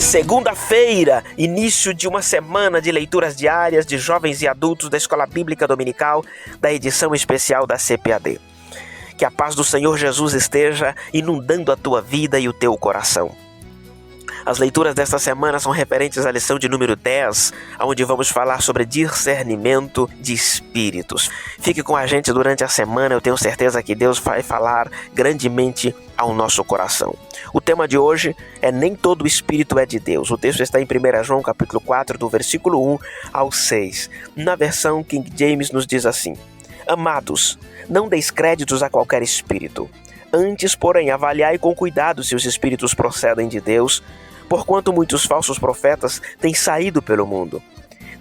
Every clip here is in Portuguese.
Segunda-feira, início de uma semana de leituras diárias de jovens e adultos da Escola Bíblica Dominical, da edição especial da CPAD. Que a paz do Senhor Jesus esteja inundando a tua vida e o teu coração. As leituras desta semana são referentes à lição de número 10, onde vamos falar sobre discernimento de espíritos. Fique com a gente durante a semana, eu tenho certeza que Deus vai falar grandemente ao nosso coração. O tema de hoje é Nem Todo Espírito é de Deus. O texto está em 1 João capítulo 4, do versículo 1 ao 6. Na versão King James nos diz assim: Amados, não deis créditos a qualquer espírito. Antes, porém, avaliai com cuidado se os espíritos procedem de Deus, porquanto muitos falsos profetas têm saído pelo mundo.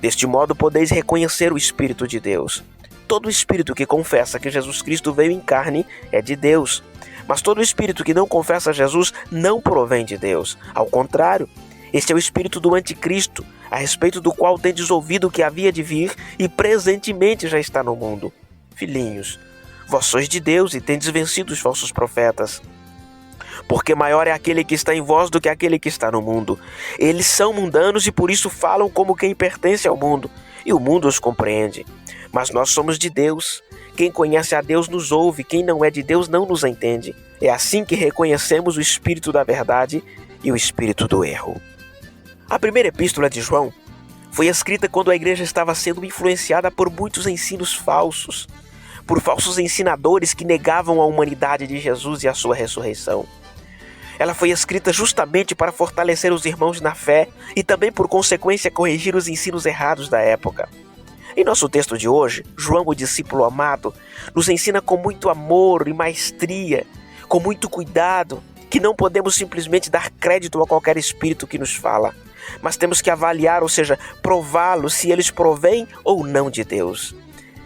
Deste modo podeis reconhecer o Espírito de Deus. Todo espírito que confessa que Jesus Cristo veio em carne é de Deus, mas todo espírito que não confessa Jesus não provém de Deus. Ao contrário, este é o espírito do anticristo, a respeito do qual tendes ouvido que havia de vir e presentemente já está no mundo. Filhinhos, vós sois de Deus e tendes vencido os falsos profetas. Porque maior é aquele que está em vós do que aquele que está no mundo. Eles são mundanos e por isso falam como quem pertence ao mundo, e o mundo os compreende. Mas nós somos de Deus. Quem conhece a Deus nos ouve, quem não é de Deus não nos entende. É assim que reconhecemos o espírito da verdade e o espírito do erro. A primeira epístola de João foi escrita quando a igreja estava sendo influenciada por muitos ensinos falsos, por falsos ensinadores que negavam a humanidade de Jesus e a sua ressurreição. Ela foi escrita justamente para fortalecer os irmãos na fé e também, por consequência, corrigir os ensinos errados da época. Em nosso texto de hoje, João, o discípulo amado, nos ensina com muito amor e maestria, com muito cuidado, que não podemos simplesmente dar crédito a qualquer espírito que nos fala, mas temos que avaliar, ou seja, prová-los se eles provêm ou não de Deus.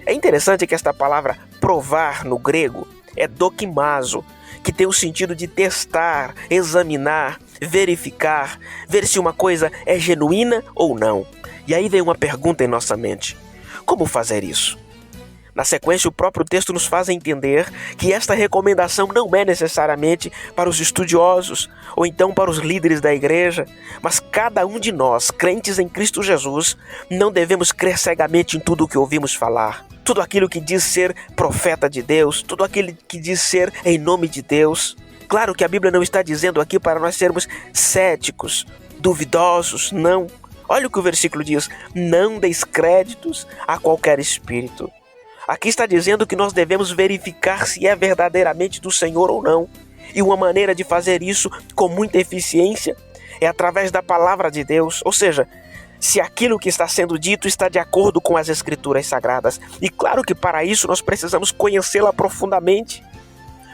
É interessante que esta palavra provar no grego é dokimazo, que tem o sentido de testar, examinar, verificar, ver se uma coisa é genuína ou não. E aí vem uma pergunta em nossa mente: como fazer isso? Na sequência, o próprio texto nos faz entender que esta recomendação não é necessariamente para os estudiosos ou então para os líderes da igreja, mas cada um de nós, crentes em Cristo Jesus, não devemos crer cegamente em tudo o que ouvimos falar. Tudo aquilo que diz ser profeta de Deus, tudo aquilo que diz ser em nome de Deus. Claro que a Bíblia não está dizendo aqui para nós sermos céticos, duvidosos, não. Olha o que o versículo diz: não deis créditos a qualquer espírito. Aqui está dizendo que nós devemos verificar se é verdadeiramente do Senhor ou não. E uma maneira de fazer isso com muita eficiência é através da palavra de Deus, ou seja, se aquilo que está sendo dito está de acordo com as Escrituras Sagradas. E claro que para isso nós precisamos conhecê-la profundamente,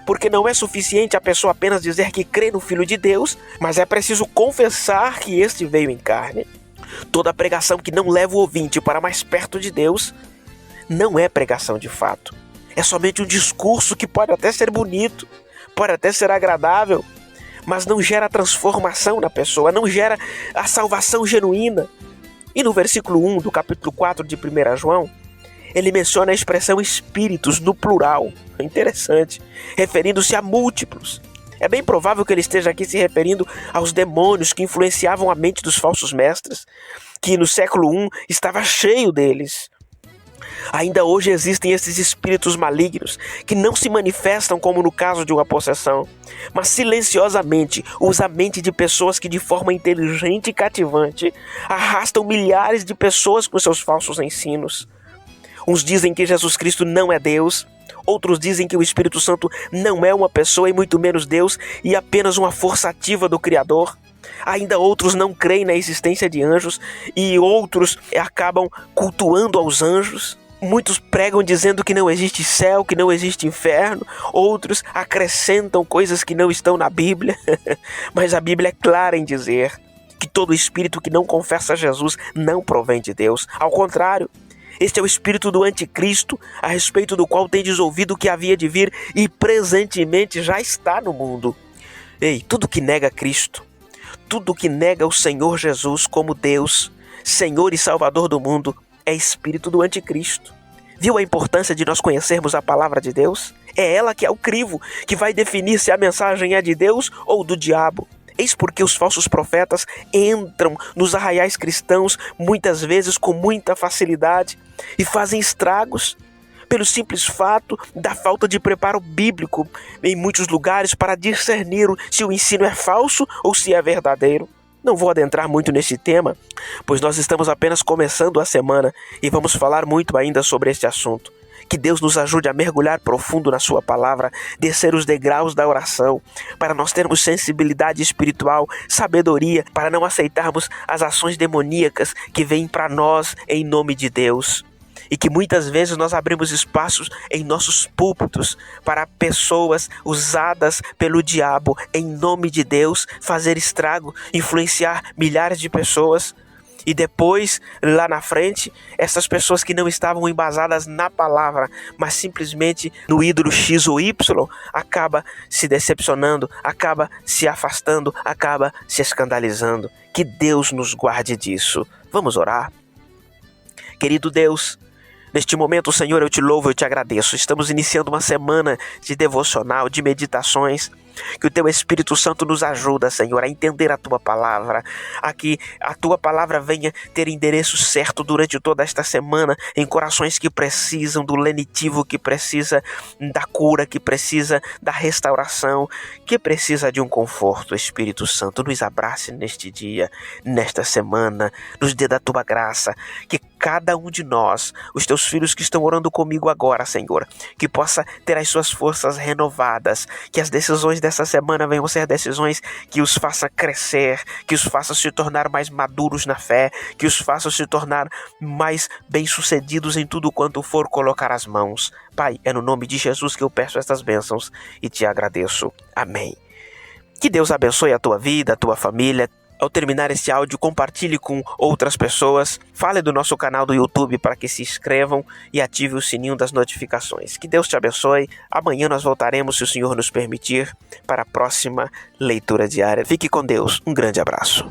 porque não é suficiente a pessoa apenas dizer que crê no Filho de Deus, mas é preciso confessar que este veio em carne. Toda pregação que não leva o ouvinte para mais perto de Deus não é pregação de fato. É somente um discurso que pode até ser bonito, pode até ser agradável, mas não gera transformação na pessoa, não gera a salvação genuína. E no versículo 1 do capítulo 4 de 1 João, ele menciona a expressão espíritos no plural. É interessante, referindo-se a múltiplos. É bem provável que ele esteja aqui se referindo aos demônios que influenciavam a mente dos falsos mestres, que no século I estava cheio deles. Ainda hoje existem esses espíritos malignos que não se manifestam como no caso de uma possessão, mas silenciosamente usam a mente de pessoas que de forma inteligente e cativante arrastam milhares de pessoas com seus falsos ensinos. Uns dizem que Jesus Cristo não é Deus, outros dizem que o Espírito Santo não é uma pessoa e muito menos Deus e apenas uma força ativa do Criador. Ainda outros não creem na existência de anjos e outros acabam cultuando aos anjos. Muitos pregam dizendo que não existe céu, que não existe inferno. Outros acrescentam coisas que não estão na Bíblia. Mas a Bíblia é clara em dizer que todo espírito que não confessa Jesus não provém de Deus. Ao contrário, este é o espírito do anticristo, a respeito do qual tendes ouvido que havia de vir e presentemente já está no mundo. Ei, tudo que nega Cristo, tudo que nega o Senhor Jesus como Deus, Senhor e Salvador do mundo, é espírito do anticristo. Viu a importância de nós conhecermos a palavra de Deus? É ela que é o crivo, que vai definir se a mensagem é de Deus ou do diabo. Eis porque os falsos profetas entram nos arraiais cristãos muitas vezes com muita facilidade e fazem estragos pelo simples fato da falta de preparo bíblico em muitos lugares para discernir se o ensino é falso ou se é verdadeiro. Não vou adentrar muito nesse tema, pois nós estamos apenas começando a semana e vamos falar muito ainda sobre este assunto. Que Deus nos ajude a mergulhar profundo na sua palavra, descer os degraus da oração, para nós termos sensibilidade espiritual, sabedoria, para não aceitarmos as ações demoníacas que vêm para nós em nome de Deus. E que muitas vezes nós abrimos espaços em nossos púlpitos para pessoas usadas pelo diabo em nome de Deus fazer estrago, influenciar milhares de pessoas. E depois, lá na frente, essas pessoas que não estavam embasadas na palavra, mas simplesmente no ídolo X ou Y, acaba se decepcionando, acaba se afastando, acaba se escandalizando. Que Deus nos guarde disso. Vamos orar? Querido Deus, neste momento, Senhor, eu te louvo, eu te agradeço. Estamos iniciando uma semana de devocional, de meditações. Que o Teu Espírito Santo nos ajuda, Senhor, a entender a Tua palavra. A que a Tua palavra venha ter endereço certo durante toda esta semana em corações que precisam do lenitivo, que precisa da cura, que precisa da restauração, que precisa de um conforto. Espírito Santo, nos abrace neste dia, nesta semana, nos dê da Tua graça. Que cada um de nós, os Teus filhos que estão orando comigo agora, Senhor, que possa ter as suas forças renovadas, que as decisões dessa semana venham ser decisões que os façam crescer, que os façam se tornar mais maduros na fé, que os façam se tornar mais bem-sucedidos em tudo quanto for colocar as mãos. Pai, é no nome de Jesus que eu peço estas bênçãos e te agradeço. Amém. Que Deus abençoe a tua vida, a tua família. Ao terminar este áudio, compartilhe com outras pessoas, fale do nosso canal do YouTube para que se inscrevam e ative o sininho das notificações. Que Deus te abençoe. Amanhã nós voltaremos, se o Senhor nos permitir, para a próxima leitura diária. Fique com Deus. Um grande abraço.